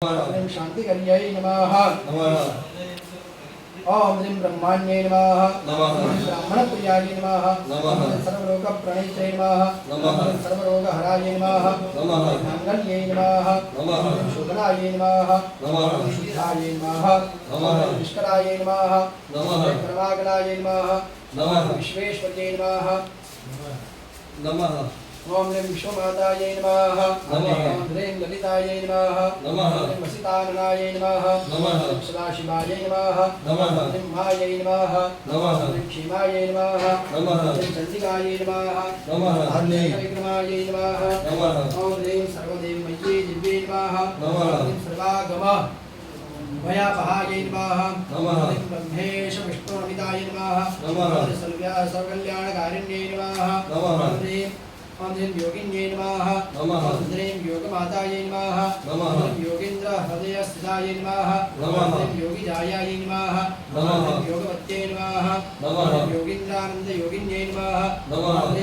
ह्रीं शान्तिकर्यै नमः। ओम ह्रीं ब्रह्माण्यै नमः। ह्रीं ब्राह्मणप्रियायै नमः। ह्रीं सर्वलोकप्रणीत्यै नमः। ह्रीं सर्वरोगहरायै नमः। माङ्गल्यै नमः। ह्रीं शोभनायै नमः। ह्रीं शुद्धायै नमः। ह्रीं विष्करायै नमः। ह्रीं परमागणायै नमः। विश्वेश्वर्यै नमः। ओम ह्रीं विश्वमातायै नमः। ओम ह्रीं ललितायै नमः। ह्रीं वसिताननायै नमः। ह्रीं सदाशिवायै नमः। ह्रीं मायै नमः। ह्रीं क्षीमायै नमः। ह्रीं चण्डिकायै नमः। विक्रमायै नमः। ओम ह्रीं सर्वदेवमय्यै दिव्यै नमः। ह्रीं सर्वागम भयापहायै नमः। ह्रीं ब्रह्मेश विष्णुनमिताय नमः। ह्रीं सर्वकल्याणकारिण्यै नमः। ओम ह्रीं योगिन्यै नमः। ओम ह्रीं योगमातायै नमः। ह्रीं योगीन्द्र हृदयस्थितायै नमः। ह्रीं योगिजायायै नमः। ह्रीं योगवत्यै नमः। ह्रीं योगीन्द्रानन्दयोगिन्यै नमः। ह्रीं